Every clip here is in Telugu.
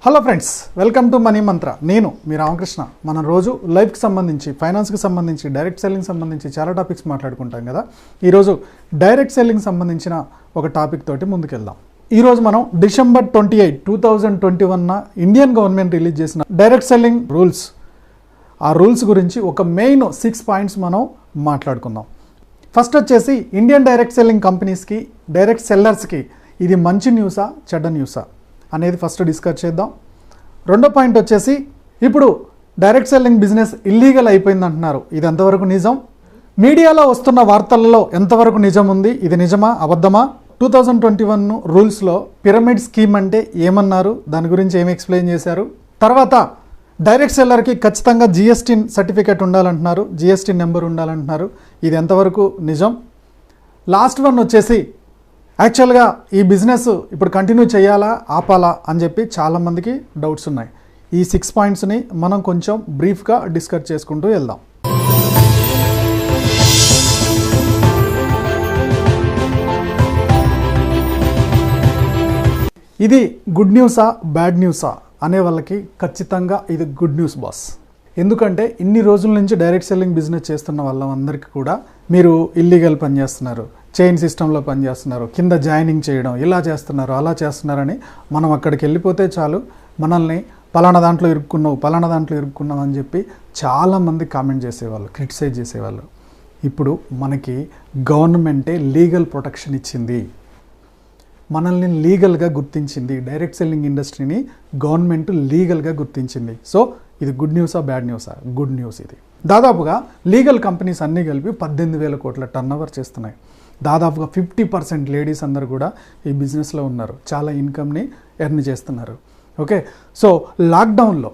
Hello friends, welcome to money మంత్ర. నేను మీ రామకృష్ణ. మనం రోజు లైఫ్కి సంబంధించి, ఫైనాన్స్కి సంబంధించి, డైరెక్ట్ సెల్లింగ్ సంబంధించి చాలా టాపిక్స్ మాట్లాడుకుంటాం కదా. ఈరోజు డైరెక్ట్ సెల్లింగ్ సంబంధించిన ఒక టాపిక్ తోటి ముందుకెళ్దాం. ఈరోజు మనం డిసెంబర్ 28, 2021 ఇండియన్ గవర్నమెంట్ రిలీజ్ చేసిన డైరెక్ట్ సెల్లింగ్ రూల్స్, ఆ రూల్స్ గురించి ఒక మెయిన్ 6 పాయింట్స్ మనం మాట్లాడుకుందాం. ఫస్ట్ వచ్చేసి ఇండియన్ డైరెక్ట్ సెల్లింగ్ కంపెనీస్కి, డైరెక్ట్ సెల్లర్స్కి ఇది మంచి న్యూసా చెడ్డ న్యూసా అనేది ఫస్ట్ డిస్కస్ చేద్దాం. రెండో పాయింట్ వచ్చేసి, ఇప్పుడు డైరెక్ట్ సెల్లింగ్ బిజినెస్ ఇల్లీగల్ అయిపోయింది అంటున్నారు. ఇది ఎంతవరకు నిజం? మీడియాలో వస్తున్న వార్తలలో ఎంతవరకు నిజం ఉంది? ఇది నిజమా అబద్ధమా? 2021 రూల్స్లో పిరమిడ్ స్కీమ్ అంటే ఏమన్నారు, దాని గురించి ఏమి ఎక్స్ప్లెయిన్ చేశారు. తర్వాత డైరెక్ట్ సెల్లర్కి ఖచ్చితంగా జిఎస్టీ సర్టిఫికేట్ ఉండాలంటున్నారు, జిఎస్టీ నెంబర్ ఉండాలంటున్నారు. ఇది ఎంతవరకు నిజం? లాస్ట్ వన్ వచ్చేసి, యాక్చువల్గా ఈ బిజినెస్ ఇప్పుడు కంటిన్యూ చేయాలా ఆపాలా అని చెప్పి చాలామందికి డౌట్స్ ఉన్నాయి. ఈ 6 పాయింట్స్ని మనం కొంచెం బ్రీఫ్గా డిస్కస్ చేసుకుంటూ వెళ్దాం. ఇది గుడ్ న్యూసా బ్యాడ్ న్యూసా అనే వాళ్ళకి ఖచ్చితంగా ఇది గుడ్ న్యూస్ బాస్. ఎందుకంటే ఇన్ని రోజుల నుంచి డైరెక్ట్ సెల్లింగ్ బిజినెస్ చేస్తున్న వాళ్ళందరికీ కూడా మీరు ఇల్లీగల్ పని చేస్తున్నారు, చైన్ సిస్టంలో పనిచేస్తున్నారు, కింద జాయినింగ్ చేయడం, ఇలా చేస్తున్నారు అలా చేస్తున్నారని మనం అక్కడికి వెళ్ళిపోతే చాలు మనల్ని పలానా దాంట్లో ఇరుక్కున్నావు అని చెప్పి చాలామంది కామెంట్ చేసేవాళ్ళు, క్రిటిసైజ్ చేసేవాళ్ళు. ఇప్పుడు మనకి గవర్నమెంటే లీగల్ ప్రొటెక్షన్ ఇచ్చింది, మనల్ని లీగల్గా గుర్తించింది. డైరెక్ట్ సెల్లింగ్ ఇండస్ట్రీని గవర్నమెంట్ లీగల్గా గుర్తించింది. సో ఇది గుడ్ న్యూసా బ్యాడ్ న్యూసా? Good news. ఇది దాదాపుగా లీగల్ కంపెనీస్ అన్నీ కలిపి 18,000 కోట్ల టర్నోవర్ చేస్తున్నాయి. దాదాపుగా 50% లేడీస్ అందరూ కూడా ఈ బిజినెస్లో ఉన్నారు, చాలా ఇన్కమ్ని ఎర్న్ చేస్తున్నారు. ఓకే, సో లాక్డౌన్లో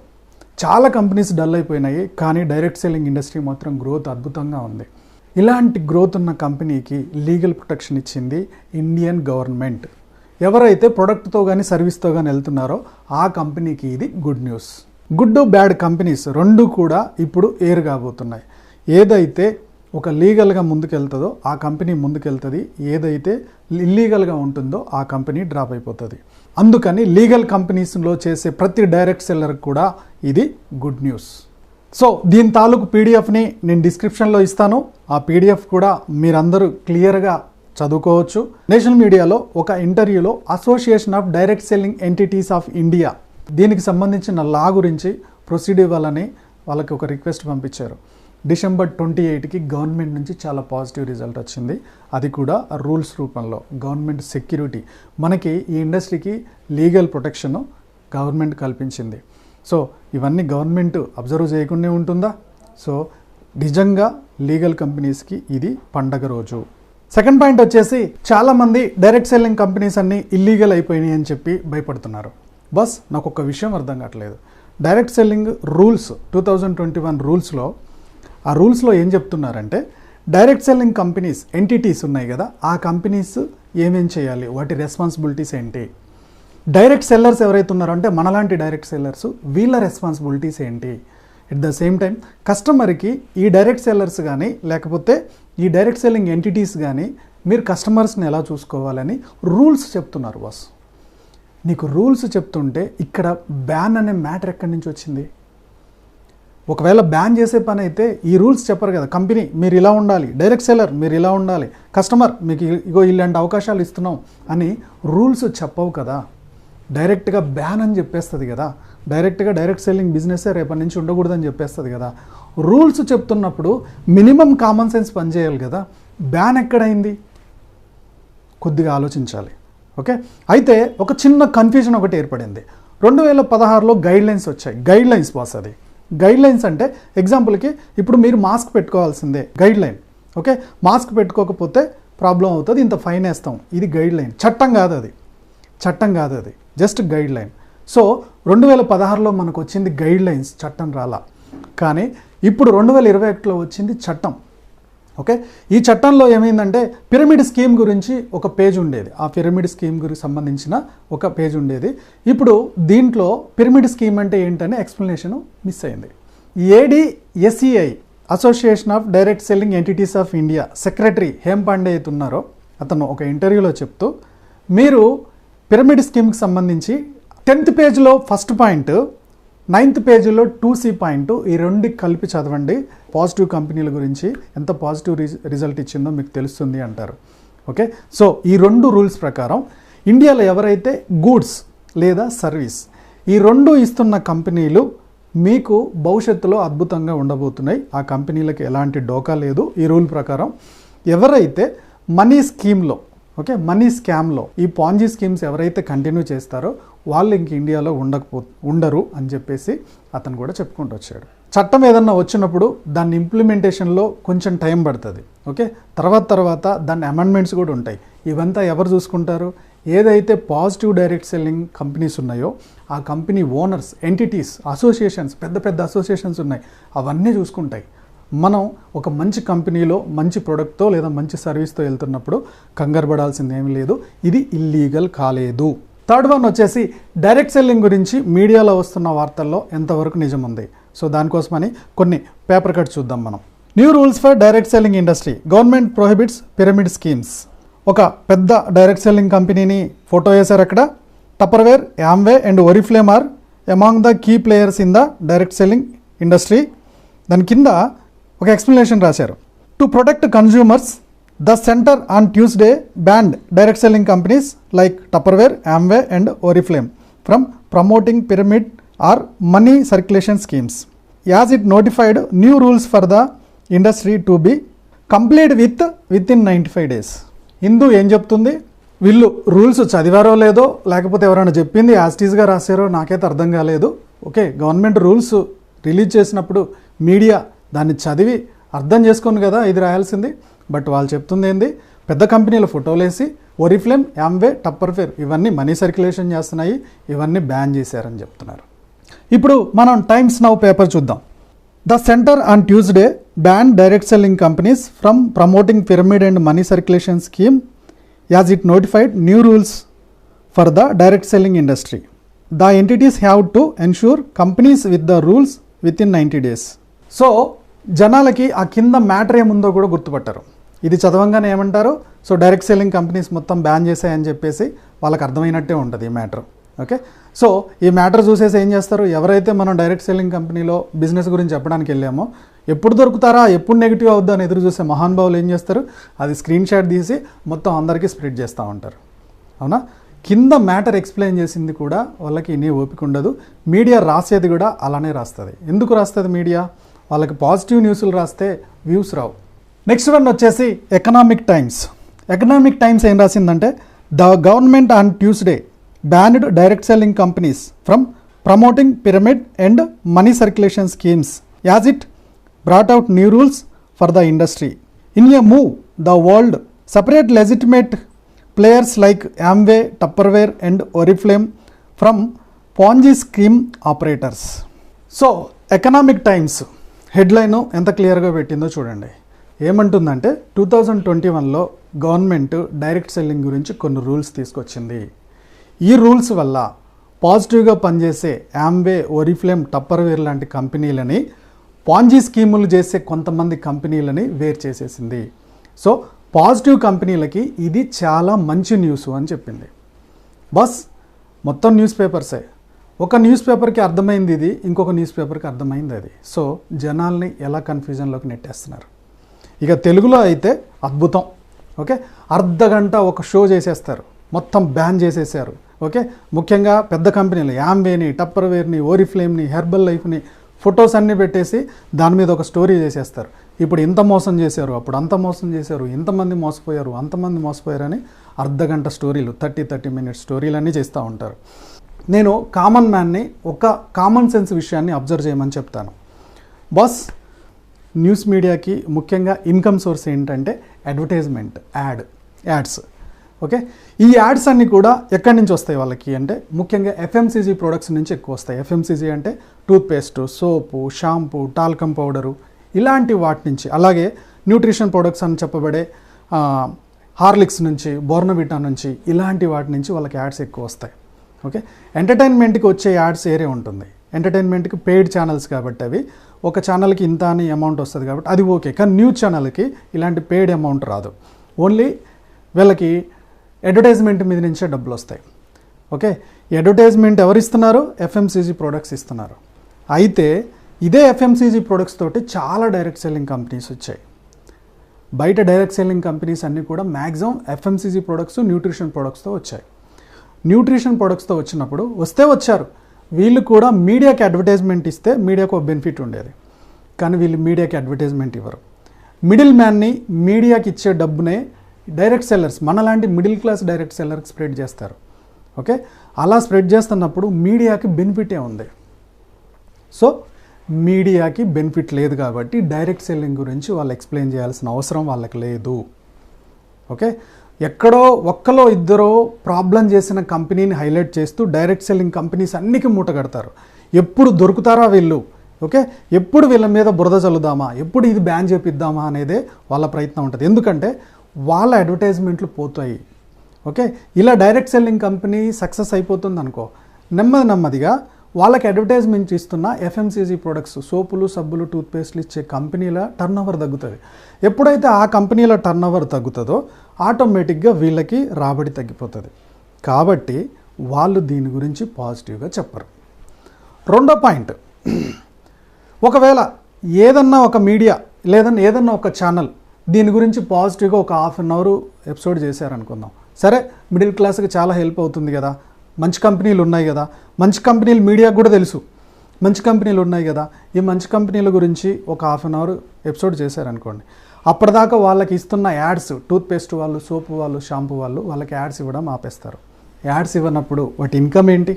చాలా కంపెనీస్ డల్ అయిపోయినాయి, కానీ డైరెక్ట్ సెల్లింగ్ ఇండస్ట్రీ మాత్రం గ్రోత్ అద్భుతంగా ఉంది. ఇలాంటి గ్రోత్ ఉన్న కంపెనీకి లీగల్ ప్రొటెక్షన్ ఇచ్చింది ఇండియన్ గవర్నమెంట్. ఎవరైతే ప్రొడక్ట్తో కానీ సర్వీస్తో కానీ వెళ్తున్నారో ఆ కంపెనీకి ఇది good news. Good bad companies రెండు కూడా ఇప్పుడు ఎయిర్ కాబోతున్నాయి. ఏదైతే ఒక లీగల్గా ముందుకెళ్తుందో ఆ కంపెనీ ముందుకెళ్తుంది, ఏదైతే ఇల్లీగల్గా ఉంటుందో ఆ కంపెనీ డ్రాప్ అయిపోతుంది. అందుకని లీగల్ కంపెనీస్లో చేసే ప్రతి డైరెక్ట్ సెల్లర్కి కూడా ఇది గుడ్ న్యూస్. సో దీని తాలూకు పీడిఎఫ్ని నేను డిస్క్రిప్షన్లో ఇస్తాను. ఆ పీడిఎఫ్ కూడా మీరందరూ క్లియర్గా చదువుకోవచ్చు. నేషనల్ మీడియాలో ఒక ఇంటర్వ్యూలో association of direct selling entities of India దీనికి సంబంధించిన లా గురించి ప్రొసీడ్ ఇవ్వాలని వాళ్ళకి ఒక రిక్వెస్ట్ పంపించారు. డిసెంబర్ 28కి గవర్నమెంట్ నుంచి చాలా పాజిటివ్ రిజల్ట్ వచ్చింది. అది కూడా రూల్స్ రూపంలో గవర్నమెంట్ సెక్యూరిటీ, మనకి ఈ ఇండస్ట్రీకి లీగల్ ప్రొటెక్షన్ గవర్నమెంట్ కల్పించింది. సో ఇవన్నీ గవర్నమెంట్ అబ్జర్వ్ చేయకుండా ఉంటుందా? సో నిజంగా లీగల్ కంపెనీస్కి ఇది పండగ రోజు. సెకండ్ పాయింట్ వచ్చేసి, చాలామంది డైరెక్ట్ సెల్లింగ్ కంపెనీస్ అన్నీ ఇల్లీగల్ అయిపోయినాయి అని చెప్పి భయపడుతున్నారు. బస్ నాకు ఒక విషయం అర్థం కావట్లేదు. డైరెక్ట్ సెల్లింగ్ రూల్స్ 2021 రూల్స్లో, ఆ రూల్స్లో ఏం చెప్తున్నారంటే, డైరెక్ట్ సెల్లింగ్ కంపెనీస్ ఎంటిటీస్ ఉన్నాయి కదా, ఆ కంపెనీస్ ఏమేం చేయాలి, వాటి రెస్పాన్సిబిలిటీస్ ఏంటి, డైరెక్ట్ సెల్లర్స్ ఎవరైతే ఉన్నారో అంటే మనలాంటి డైరెక్ట్ సెల్లర్స్, వీళ్ళ రెస్పాన్సిబిలిటీస్ ఏంటి, ఎట్ ద సేమ్ టైం కస్టమర్కి ఈ డైరెక్ట్ సెల్లర్స్ కానీ లేకపోతే ఈ డైరెక్ట్ సెల్లింగ్ ఎంటిటీస్ కానీ మీరు కస్టమర్స్ని ఎలా చూసుకోవాలని రూల్స్ చెప్తున్నారు. బాస్ నీకు రూల్స్ చెప్తుంటే ఇక్కడ బ్యాన్ అనే మ్యాటర్ ఎక్కడి నుంచి వచ్చింది? ఒకవేళ బ్యాన్ చేసే పని అయితే ఈ రూల్స్ చెప్పరు కదా. కంపెనీ మీరు ఇలా ఉండాలి, డైరెక్ట్ సెల్లర్ మీరు ఇలా ఉండాలి, కస్టమర్ మీకు ఇగో ఇలాంటి అవకాశాలు ఇస్తున్నాం అని రూల్స్ చెప్పవు కదా. డైరెక్ట్గా బ్యాన్ అని చెప్పేస్తుంది కదా. డైరెక్ట్గా డైరెక్ట్ సెల్లింగ్ బిజినెస్ రేపటి నుంచి ఉండకూడదని చెప్పేస్తుంది కదా. రూల్స్ చెప్తున్నప్పుడు మినిమం కామన్ సెన్స్ పనిచేయాలి కదా. బ్యాన్ ఎక్కడైంది? కొద్దిగా ఆలోచించాలి. ఓకే, అయితే ఒక చిన్న కన్ఫ్యూజన్ ఒకటి ఏర్పడింది. 2016లో గైడ్లైన్స్ వచ్చాయి. గైడ్లైన్స్ బాస్, అది గైడ్లైన్స్ అంటే ఎగ్జాంపుల్కి ఇప్పుడు మీరు మాస్క్ పెట్టుకోవాల్సిందే, గైడ్లైన్. ఓకే, మాస్క్ పెట్టుకోకపోతే ప్రాబ్లం అవుతుంది, ఇంత ఫైన్ వేస్తాం. ఇది గైడ్లైన్, చట్టం కాదు అది జస్ట్ గైడ్లైన్. సో 2016లో మనకు వచ్చింది గైడ్లైన్స్, చట్టం రాలా. కానీ ఇప్పుడు 2021లో వచ్చింది చట్టం. ఓకే, ఈ చట్టంలో ఏమైందంటే పిరమిడ్ స్కీమ్ గురించి ఒక పేజ్ ఉండేది, ఆ పిరమిడ్ స్కీమ్ గురించి సంబంధించిన ఒక పేజ్ ఉండేది. ఇప్పుడు దీంట్లో పిరమిడ్ స్కీమ్ అంటే ఏంటనే ఎక్స్ప్లెనేషన్ మిస్ అయింది. ADSEI association of direct selling entities of India secretary Hem Pande అయితే ఉన్నారో అతను ఒక ఇంటర్వ్యూలో చెప్తూ, మీరు పిరమిడ్ స్కీమ్కి సంబంధించి 10th పేజ్లో ఫస్ట్ పాయింట్, 9th పేజీలో 2C పాయింట్, ఈ రెండు కలిపి చదవండి. పాజిటివ్ కంపెనీల గురించి ఎంత పాజిటివ్ రిజల్ట్ ఇచ్చిందో మీకు తెలుస్తుంది అంటారు. ఓకే, సో ఈ రెండు రూల్స్ ప్రకారం ఇండియాలో ఎవరైతే గూడ్స్ లేదా సర్వీస్ ఈ రెండు ఇస్తున్న కంపెనీలు మీకు భవిష్యత్తులో అద్భుతంగా ఉండబోతున్నాయి. ఆ కంపెనీలకు ఎలాంటి డోకా లేదు. ఈ రూల్ ప్రకారం ఎవరైతే మనీ స్కీమ్లో, ఓకే, మనీ స్కామ్లో ఈ పాంజీ స్కీమ్స్ ఎవరైతే కంటిన్యూ చేస్తారో వాళ్ళు ఇంక ఇండియాలో ఉండరు అని చెప్పేసి అతను కూడా చెప్పుకుంటూ వచ్చాడు. చట్టం ఏదన్నా వచ్చినప్పుడు దాన్ని ఇంప్లిమెంటేషన్లో కొంచెం టైం పడుతుంది. ఓకే, తర్వాత దాని అమెండ్మెంట్స్ కూడా ఉంటాయి. ఇవంతా ఎవరు చూసుకుంటారు? ఏదైతే పాజిటివ్ డైరెక్ట్ సెల్లింగ్ కంపెనీస్ ఉన్నాయో ఆ కంపెనీ ఓనర్స్, ఎంటిటీస్, అసోసియేషన్స్, పెద్ద అసోసియేషన్స్ ఉన్నాయి, అవన్నీ చూసుకుంటాయి. మనం ఒక మంచి కంపెనీలో మంచి ప్రోడక్ట్తో లేదా మంచి సర్వీస్తో వెళ్తున్నప్పుడు కంగారు పడాల్సింది ఏమీ లేదు. ఇది ఇల్లీగల్ కాలేదు. థర్డ్ వన్ వచ్చేసి డైరెక్ట్ సెల్లింగ్ గురించి మీడియాలో వస్తున్న వార్తల్లో ఎంతవరకు నిజం ఉంది. సో దానికోసమని కొన్ని పేపర్ కట్ చూద్దాం మనం. New rules for direct selling industry, government prohibits pyramid schemes. ఒక పెద్ద డైరెక్ట్ సెల్లింగ్ కంపెనీని ఫోటో వేశారు అక్కడ. Tupperware, Amway and Oriflame are among the key players in the direct selling industry. దాని కింద ఒక ఎక్స్ప్లెనేషన్ రాశారు. To protect consumers, the centre on Tuesday banned direct selling companies like Tupperware, Amway and Oriflame from promoting pyramid or money circulation schemes as it notified new rules for the industry to be complete with in 95 days. ఇందు ఏం చెప్తుంది? వీళ్ళు రూల్స్ చదివారో లేదో లేకపోతే ఎవరైనా చెప్పింది యాస్టీస్గా రాశారో నాకైతే అర్థం కాలేదు. ఓకే, గవర్నమెంట్ రూల్స్ రిలీజ్ చేసినప్పుడు మీడియా దాన్ని చదివి అర్థం చేసుకొని కదా ఇది రాయాల్సింది. బట్ వాళ్ళు చెప్తుంది ఏంది? పెద్ద కంపెనీల ఫోటోలు వేసి ఒరిఫ్లేమ్, యామ్వే, టప్పర్వేర్ ఇవన్నీ మనీ సర్క్యులేషన్ చేస్తున్నాయి, ఇవన్నీ బ్యాన్ చేశారని చెప్తున్నారు. ఇప్పుడు మనం టైమ్స్ నౌ పేపర్ చూద్దాం. The centre on Tuesday ban direct selling companies from promoting pyramid and money circulation scheme as it notified new rules for the direct selling industry. The entities have to ensure companies with the rules with in 90 days. So జనాలకి ఆ కింద మ్యాటర్ ఏముందో కూడా గుర్తుపట్టారు. ఇది చదవంగానే ఏమంటారు? సో డైరెక్ట్ సెల్లింగ్ కంపెనీస్ మొత్తం బ్యాన్ చేశాయని చెప్పేసి వాళ్ళకి అర్థమైనట్టే ఉంటుంది ఈ మ్యాటర్. ఓకే, సో ఈ మ్యాటర్ చూసేసి ఏం చేస్తారు? ఎవరైతే మనం డైరెక్ట్ సెల్లింగ్ కంపెనీలో బిజినెస్ గురించి చెప్పడానికి వెళ్ళామో ఎప్పుడు దొరుకుతారా, ఎప్పుడు నెగిటివ్ అవుద్దా అని ఎదురు చూసే మహానుభావులు ఏం చేస్తారు? అది స్క్రీన్ షాట్ తీసి మొత్తం అందరికీ స్ప్రెడ్ చేస్తూ ఉంటారు. అవునా? కింద మ్యాటర్ ఎక్స్ప్లెయిన్ చేసింది కూడా వాళ్ళకి ఇన్ని ఓపిక ఉండదు. మీడియా రాసేది కూడా అలానే రాస్తుంది. ఎందుకు రాస్తుంది మీడియా? వాళ్ళకి పాజిటివ్ న్యూస్లు రాస్తే వ్యూస్ రావు. నెక్స్ట్ వన్ వచ్చేసి ఎకనామిక్ టైమ్స్. ఎకనామిక్ టైమ్స్ ఏం రాసిందంటే, the government on Tuesday banned direct selling companies from promoting pyramid and money circulation schemes as it brought out new rules for the industry. In a move the world separate legitimate players like Amway, Tupperware and Oriflame from Ponzi scheme operators. So economic times headline ఎంత క్లియర్గా పెట్టిందో చూడండి. ఏమంటుందంటే 2021లో గవర్నమెంట్ డైరెక్ట్ సెల్లింగ్ గురించి కొన్ని రూల్స్ తీసుకొచ్చింది. ఈ రూల్స్ వల్ల పాజిటివ్గా పనిచేసే యామ్వే, ఒరిఫ్లేమ్, టప్పర్వేర్ లాంటి కంపెనీలని పాంజీ స్కీములు చేసే కొంతమంది కంపెనీలని వేరు చేసేసింది. సో పాజిటివ్ కంపెనీలకి ఇది చాలా మంచి న్యూస్ అని చెప్పింది. బస్ మొత్తం న్యూస్ పేపర్సే. ఒక న్యూస్ పేపర్కి అర్థమైంది ఇది, ఇంకొక న్యూస్ పేపర్కి అర్థమైంది అది. సో జనాల్ని ఎలా కన్ఫ్యూజన్లోకి నెట్టేస్తున్నారు. ఇక తెలుగులో అయితే అద్భుతం. ఓకే, అర్ధగంట ఒక షో చేసేస్తారు, మొత్తం బ్యాన్ చేసేసారు. ఓకే, ముఖ్యంగా పెద్ద కంపెనీలు యామ్వేని, టప్పర్వేర్ని, ఓరిఫ్లేమ్ని, హెర్బల్ లైఫ్ని ఫొటోస్ అన్నీ పెట్టేసి దాని మీద ఒక స్టోరీ చేసేస్తారు. ఇప్పుడు ఇంత మోసం చేశారు, అప్పుడు అంత మోసం చేశారు, ఇంతమంది మోసపోయారు, అంతమంది మోసపోయారు అని అర్ధగంట స్టోరీలు, 30 minutes స్టోరీలు అన్నీ చేస్తూ ఉంటారు. నేను కామన్ మ్యాన్ని ఒక కామన్ సెన్స్ విషయాన్ని అబ్జర్వ్ చేయమని చెప్తాను. బాస్, న్యూస్ మీడియాకి ముఖ్యంగా ఇన్కమ్ సోర్స్ ఏంటంటే అడ్వర్టైజ్మెంట్, యాడ్స్. ఓకే, ఈ యాడ్స్ అన్నీ కూడా ఎక్కడి నుంచి వస్తాయి వాళ్ళకి అంటే ముఖ్యంగా ఎఫ్ఎంసీజీ ప్రొడక్ట్స్ నుంచి ఎక్కువ వస్తాయి. ఎఫ్ఎంసీజీ అంటే టూత్పేస్ట్, సోపు, షాంపూ, టాల్కమ్ పౌడరు, ఇలాంటి వాటి నుంచి, అలాగే న్యూట్రిషన్ ప్రొడక్ట్స్ అని చెప్పబడే హార్లిక్స్ నుంచి, బోర్నవిటా నుంచి, ఇలాంటి వాటి నుంచి వాళ్ళకి యాడ్స్ ఎక్కువ వస్తాయి. ఓకే, ఎంటర్టైన్మెంట్కి వచ్చే యాడ్స్ ఏరే ఉంటుంది. ఎంటర్టైన్మెంట్కి పెయిడ్ ఛానల్స్ కాబట్టి అవి ఒక ఛానల్కి ఇంత అని అమౌంట్ వస్తుంది కాబట్టి అది ఓకే. కానీ న్యూస్ ఛానల్కి ఇలాంటి పెయిడ్ అమౌంట్ రాదు. ఓన్లీ వీళ్ళకి అడ్వర్టైజ్మెంట్ మీద నుంచే డబ్బులు వస్తాయి. ఓకే, అడ్వర్టైజ్మెంట్ ఎవరు ఇస్తున్నారు? ఎఫ్ఎంసీజీ ప్రొడక్ట్స్ ఇస్తున్నారు. అయితే ఇదే ఎఫ్ఎంసీజీ ప్రొడక్ట్స్ తోటి చాలా డైరెక్ట్ సెల్లింగ్ కంపెనీస్ వచ్చాయి. బయట డైరెక్ట్ సెల్లింగ్ కంపెనీస్ అన్నీ కూడా మ్యాక్సిమం ఎఫ్ఎంసీజీ ప్రొడక్ట్స్, న్యూట్రిషన్ ప్రొడక్ట్స్తో వచ్చాయి. న్యూట్రిషన్ ప్రొడక్ట్స్తో వచ్చినప్పుడు వచ్చారు, వీళ్ళు కూడా మీడియాకి అడ్వర్టైజ్మెంట్ ఇస్తే మీడియాకు ఒక బెనిఫిట్ ఉండేది. కానీ వీళ్ళు మీడియాకి అడ్వర్టైజ్మెంట్ ఇవ్వరు. మిడిల్ మ్యాన్ని మీడియాకి ఇచ్చే డబ్బునే డైరెక్ట్ సెల్లర్స్, మనలాంటి మిడిల్ క్లాస్ డైరెక్ట్ సెల్లర్కి స్ప్రెడ్ చేస్తారు. ఓకే, అలా స్ప్రెడ్ చేస్తున్నప్పుడు మీడియాకి బెనిఫిటే ఉంది. సో మీడియాకి బెనిఫిట్ లేదు కాబట్టి డైరెక్ట్ సెల్లింగ్ గురించి వాళ్ళు ఎక్స్ప్లెయిన్ చేయాల్సిన అవసరం వాళ్ళకి లేదు. ఓకే, ఎక్కడో ఒక్కలో ఇద్దరో ప్రాబ్లం చేసిన కంపెనీని హైలైట్ చేస్తూ డైరెక్ట్ సెల్లింగ్ కంపెనీస్ అన్నికి మూట కడతారు. ఎప్పుడు దొరుకుతారా వీళ్ళు? ఓకే, ఎప్పుడు వీళ్ళ మీద బురద చల్లుదామా, ఎప్పుడు ఇది బ్యాన్ చేపిద్దామా అనేదే వాళ్ళ ప్రయత్నం ఉంటుంది. ఎందుకంటే వాళ్ళ అడ్వర్టైజ్మెంట్లు పోతాయి. ఓకే, ఇలా డైరెక్ట్ సెల్లింగ్ కంపెనీ సక్సెస్ అయిపోతుంది అనుకో, నెమ్మదిగా వాళ్ళకి అడ్వర్టైజ్మెంట్ ఇస్తున్న ఎఫ్ఎంసీజీ ప్రొడక్ట్స్, సోపులు, సబ్బులు, టూత్పేస్ట్లు ఇచ్చే కంపెనీల టర్నోవర్ తగ్గుతుంది. ఎప్పుడైతే ఆ కంపెనీల టర్నోవర్ తగ్గుతుందో ఆటోమేటిక్గా వీళ్ళకి రాబడి తగ్గిపోతుంది. కాబట్టి వాళ్ళు దీని గురించి పాజిటివ్గా చెప్పరు. రెండో పాయింట్, ఒకవేళ ఏదన్నా ఒక మీడియా ఏదన్నా ఒక ఛానల్ దీని గురించి పాజిటివ్గా ఒక హాఫ్ అన్ అవర్ ఎపిసోడ్ చేశారనుకుందాం. సరే, మిడిల్ క్లాస్కి చాలా హెల్ప్ అవుతుంది కదా, మంచి కంపెనీలు ఉన్నాయి కదా, మంచి కంపెనీలు మీడియాకు కూడా తెలుసు, మంచి కంపెనీలు ఉన్నాయి కదా, ఈ మంచి కంపెనీల గురించి ఒక హాఫ్ అన్ అవర్ ఎపిసోడ్ చేశారనుకోండి. అప్పటిదాకా వాళ్ళకి ఇస్తున్న యాడ్స్, టూత్పేస్ట్ వాళ్ళు, సోపు వాళ్ళు, షాంపూ వాళ్ళు, వాళ్ళకి యాడ్స్ ఇవ్వడం ఆపేస్తారు. యాడ్స్ ఇవ్వనప్పుడు వాటి ఇన్కమ్ ఏంటి?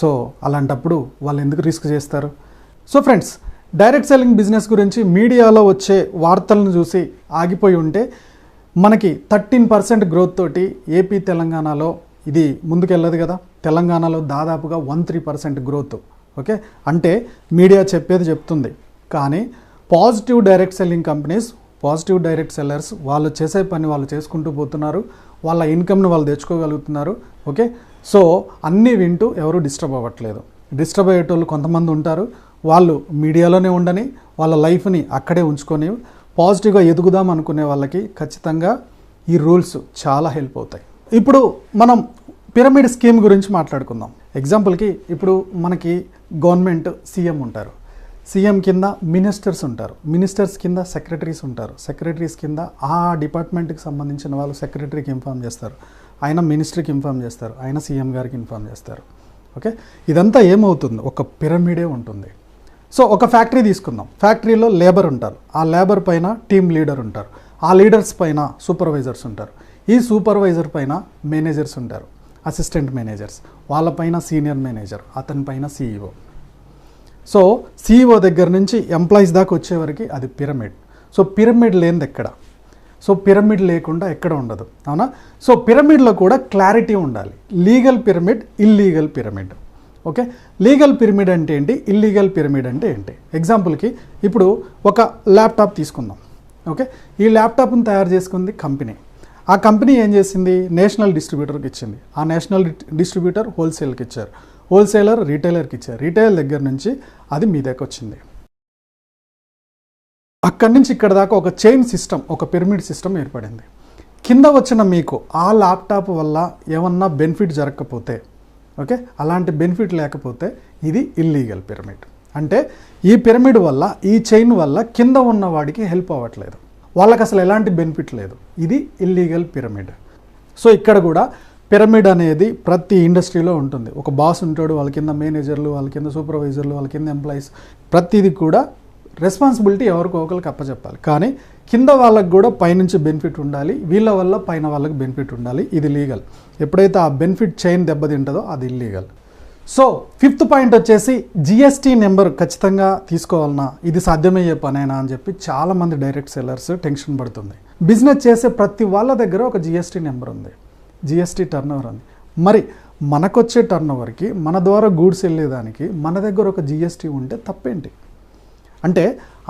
సో అలాంటప్పుడు వాళ్ళు ఎందుకు రిస్క్ చేస్తారు? So friends, direct selling business గురించి మీడియాలో వచ్చే వార్తలను చూసి ఆగిపోయి ఉంటే మనకి 13% గ్రోత్ తోటి ఏపీ తెలంగాణలో ఇది ముందుకెళ్ళదు కదా. తెలంగాణలో దాదాపుగా 13% గ్రోత్. ఓకే, అంటే మీడియా చెప్పేది చెప్తుంది, కానీ positive direct selling companies, positive direct sellers వాళ్ళు చేసే పని వాళ్ళు చేసుకుంటూ పోతున్నారు, వాళ్ళ ఇన్కమ్ని వాళ్ళు తెచ్చుకోగలుగుతున్నారు. ఓకే, సో అన్నీ వింటూ ఎవరు డిస్టర్బ్ అవ్వట్లేదు. డిస్టర్బ్ అయ్యేటోళ్ళు కొంతమంది ఉంటారు, వాళ్ళు మీడియాలోనే ఉండని, వాళ్ళ లైఫ్ని అక్కడే ఉంచుకొని పాజిటివ్గా ఎదుగుదాం అనుకునే వాళ్ళకి ఖచ్చితంగా ఈ రూల్స్ చాలా హెల్ప్ అవుతాయి. ఇప్పుడు మనం పిరమిడ్ స్కీమ్ గురించి మాట్లాడుకుందాం. ఎగ్జాంపుల్కి ఇప్పుడు మనకి గవర్నమెంట్ సీఎం ఉంటారు, సీఎం కింద మినిస్టర్స్ ఉంటారు, మినిస్టర్స్ కింద సెక్రటరీస్ ఉంటారు, సెక్రటరీస్ కింద ఆ డిపార్ట్మెంట్కి సంబంధించిన వాళ్ళు సెక్రటరీకి ఇన్ఫామ్ చేస్తారు, ఆయన మినిస్టర్కి ఇన్ఫామ్ చేస్తారు, ఆయన సీఎం గారికి ఇన్ఫామ్ చేస్తారు. ఓకే, ఇదంతా ఏమవుతుంది? ఒక పిరమిడే ఉంటుంది. సో ఒక ఫ్యాక్టరీ తీసుకుందాం, ఫ్యాక్టరీలో లేబర్ ఉంటారు, ఆ లేబర్ పైన టీమ్ లీడర్ ఉంటారు, ఆ లీడర్స్ పైన సూపర్వైజర్స్ ఉంటారు, ఈ సూపర్వైజర్ పైన మేనేజర్స్ ఉంటారు, అసిస్టెంట్ మేనేజర్స్, వాళ్ళపైన సీనియర్ మేనేజర్, అతని పైన సీఈఓ. సో సీఈఓ దగ్గర నుంచి ఎంప్లాయీస్ దాకా వచ్చేవరకు అది పిరమిడ్. సో పిరమిడ్ లేనిది ఎక్కడ? సో పిరమిడ్ లేకుండా ఎక్కడ ఉండదు, అవునా? సో పిరమిడ్లో కూడా క్లారిటీ ఉండాలి. Legal pyramid, illegal pyramid. Okay, legal pyramid అంటే ఏంటి, ఇల్లీగల్ పిరమిడ్ అంటే ఏంటి? ఎగ్జాంపుల్కి ఇప్పుడు ఒక ల్యాప్టాప్ తీసుకుందాం. ఓకే, ఈ ల్యాప్టాప్ని తయారు చేసుకుంది కంపెనీ. ఆ కంపెనీ ఏం చేసింది? నేషనల్ డిస్ట్రిబ్యూటర్కి ఇచ్చింది, ఆ నేషనల్ డిస్ట్రిబ్యూటర్ హోల్సేల్కి ఇచ్చారు, హోల్సేలర్ రీటైలర్కి ఇచ్చారు, రీటైల్ దగ్గర నుంచి అది మీ దగ్గర వచ్చింది. అక్కడి నుంచి ఇక్కడ దాకా ఒక చైన్ సిస్టమ్, ఒక పిరమిడ్ సిస్టమ్ ఏర్పడింది. కింద వచ్చిన మీకు ఆ ల్యాప్టాప్ వల్ల ఏమన్నా బెనిఫిట్ జరగకపోతే, ఓకే, అలాంటి బెనిఫిట్ లేకపోతే ఇది ఇల్లీగల్ పిరమిడ్. అంటే ఈ పిరమిడ్ వల్ల, ఈ చైన్ వల్ల కింద ఉన్న వాడికి హెల్ప్ అవ్వట్లేదు, వాళ్ళకి అసలు ఎలాంటి బెనిఫిట్ లేదు, ఇది ఇల్లీగల్ పిరమిడ్. సో ఇక్కడ కూడా పిరమిడ్ అనేది ప్రతి ఇండస్ట్రీలో ఉంటుంది. ఒక బాస్ ఉంటాడు, వాళ్ళ కింద మేనేజర్లు, వాళ్ళ కింద సూపర్వైజర్లు, వాళ్ళ కింద ఎంప్లాయీస్, ప్రతిదీ కూడా రెస్పాన్సిబిలిటీ ఎవరికో ఒకరికి అప్పచెప్పాలి. కానీ కింద వాళ్ళకు కూడా పైనుంచి బెనిఫిట్ ఉండాలి, వీళ్ళ వల్ల పైన వాళ్ళకి బెనిఫిట్ ఉండాలి. ఇది లీగల్. ఎప్పుడైతే ఆ బెనిఫిట్ చైన్ దెబ్బతింటుందో అది ఇల్లీగల్. సో 5th పాయింట్ వచ్చేసి జిఎస్టీ నెంబర్ ఖచ్చితంగా తీసుకోవాలన్నా, ఇది సాధ్యమయ్యే పనేనా అని చెప్పి చాలామంది డైరెక్ట్ సెల్లర్స్ టెన్షన్ పడుతుంది. బిజినెస్ చేసే ప్రతి వాళ్ళ దగ్గర ఒక జిఎస్టీ నెంబర్ ఉంది, జిఎస్టీ టర్నోవర్ ఉంది. మరి మనకొచ్చే టర్నోవర్కి, మన ద్వారా గూడ్స్ వెళ్ళేదానికి మన దగ్గర ఒక జిఎస్టీ ఉంటే తప్పేంటి? అంటే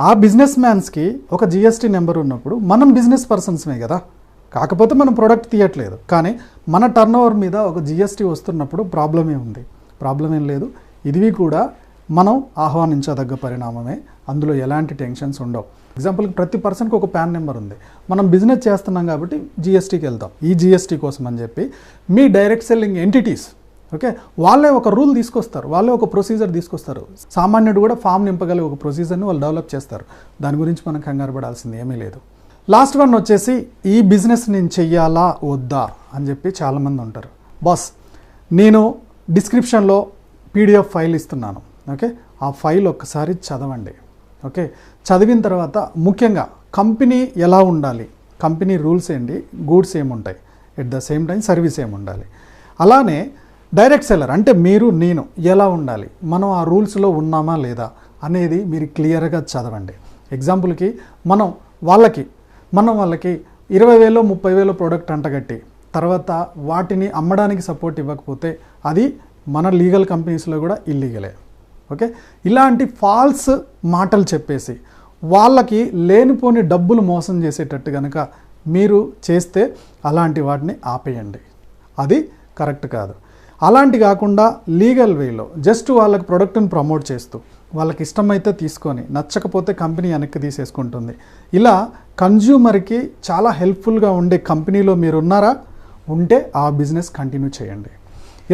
ఆ బిజినెస్ మ్యాన్స్కి ఒక జిఎస్టీ నెంబర్ ఉన్నప్పుడు మనం బిజినెస్ పర్సన్స్మే కదా, కాకపోతే మనం ప్రోడక్ట్ తీయట్లేదు, కానీ మన టర్నోవర్ మీద ఒక జిఎస్టీ వస్తున్నప్పుడు ప్రాబ్లమే ఉంది. ప్రాబ్లం ఏం లేదు, ఇది కూడా మనం ఆహ్వానించదగ్గ పరిణామమే, అందులో ఎలాంటి టెన్షన్స్ ఉండవు. ఎగ్జాంపుల్కి ప్రతి పర్సన్కి ఒక పాన్ నెంబర్ ఉంది, మనం బిజినెస్ చేస్తున్నాం కాబట్టి జిఎస్టీకి వెళ్తాం. ఈ జిఎస్టీ కోసం అని చెప్పి మీ డైరెక్ట్ సెల్లింగ్ ఎంటిటీస్, ఓకే, వాళ్ళే ఒక రూల్ తీసుకొస్తారు, వాళ్ళే ఒక ప్రొసీజర్ తీసుకొస్తారు. సామాన్యుడు కూడా ఫామ్ నింపగలిగే ఒక ప్రొసీజర్ని వాళ్ళు డెవలప్ చేస్తారు. దాని గురించి మనం కంగారు పడాల్సింది ఏమీ లేదు. లాస్ట్ వన్ వచ్చేసి ఈ బిజినెస్ నేను చెయ్యాలా వద్దా అని చెప్పి చాలామంది ఉంటారు. బాస్, నేను డిస్క్రిప్షన్లో పీడిఎఫ్ ఫైల్ ఇస్తున్నాను. ఓకే, ఆ ఫైల్ ఒక్కసారి చదవండి. ఓకే, చదివిన తర్వాత ముఖ్యంగా కంపెనీ ఎలా ఉండాలి, కంపెనీ రూల్స్ ఏంటి, గూడ్స్ ఏముంటాయి, at the same time service ఏముండాలి, అలానే డైరెక్ట్ సెల్లర్ అంటే మీరు నేను ఎలా ఉండాలి, మనం ఆ రూల్స్లో ఉన్నామా లేదా అనేది మీరు క్లియర్గా చదవండి. ఎగ్జాంపుల్కి మనం వాళ్ళకి 20,000 30,000 ప్రోడక్ట్ అంటగట్టి తర్వాత వాటిని అమ్మడానికి సపోర్ట్ ఇవ్వకపోతే అది మన లీగల్ కంపెనీస్లో కూడా ఇల్లీగలే. ఓకే, ఇలాంటి ఫాల్స్ మాటలు చెప్పేసి వాళ్ళకి లేనిపోని డబ్బులు మోసం చేసేటట్టు కనుక మీరు చేస్తే అలాంటి వాటిని ఆపేయండి. అది కరెక్ట్ కాదు. అలాంటి కాకుండా లీగల్ వేలో జస్ట్ వాళ్ళకి ప్రోడక్ట్ని ప్రమోట్ చేస్తూ వాళ్ళకి ఇష్టమైతే తీసుకొని నచ్చకపోతే కంపెనీ వెనక్కి తీసేసుకుంటుంది. ఇలా కన్జ్యూమర్కి చాలా హెల్ప్ఫుల్గా ఉండే కంపెనీలో మీరు ఉన్నారా, ఉంటే ఆ బిజినెస్ కంటిన్యూ చేయండి.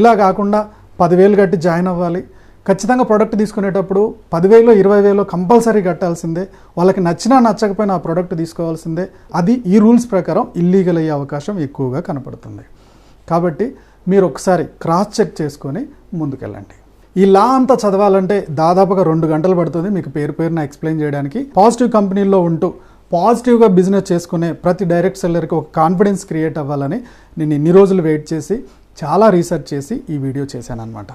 ఇలా కాకుండా 10,000 కట్టి జాయిన్ అవ్వాలి, ఖచ్చితంగా ప్రోడక్ట్ తీసుకునేటప్పుడు 10,000 20,000 కంపల్సరీ కట్టాల్సిందే, వాళ్ళకి నచ్చినా నచ్చకపోయినా ఆ ప్రోడక్ట్ తీసుకోవాల్సిందే. అది ఈ రూల్స్ ప్రకారం ఇల్లీగల్ అయ్యే అవకాశం ఎక్కువగా కనపడుతుంది. కాబట్టి మీరు ఒకసారి క్రాస్ చెక్ చేసుకొని ముందుకెళ్ళండి. ఈ లా అంతా చదవాలంటే దాదాపుగా 2 గంటలు పడుతుంది మీకు పేరున ఎక్స్ప్లెయిన్ చేయడానికి. పాజిటివ్ కంపెనీలో ఉంటూ పాజిటివ్గా బిజినెస్ చేసుకునే ప్రతి డైరెక్ట్ సెల్లర్కి ఒక కాన్ఫిడెన్స్ క్రియేట్ అవ్వాలని నేను ఇన్ని రోజులు వెయిట్ చేసి చాలా రీసెర్చ్ చేసి ఈ వీడియో చేశాను అనమాట.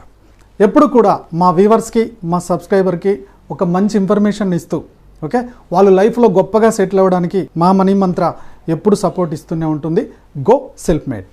ఎప్పుడు కూడా మా వ్యూవర్స్కి, మా సబ్స్క్రైబర్కి ఒక మంచి ఇన్ఫర్మేషన్ ఇస్తూ, ఓకే, వాళ్ళు లైఫ్లో గొప్పగా సెటిల్ అవ్వడానికి మా మనీ మంత్ర ఎప్పుడు సపోర్ట్ ఇస్తూనే ఉంటుంది. Go self made.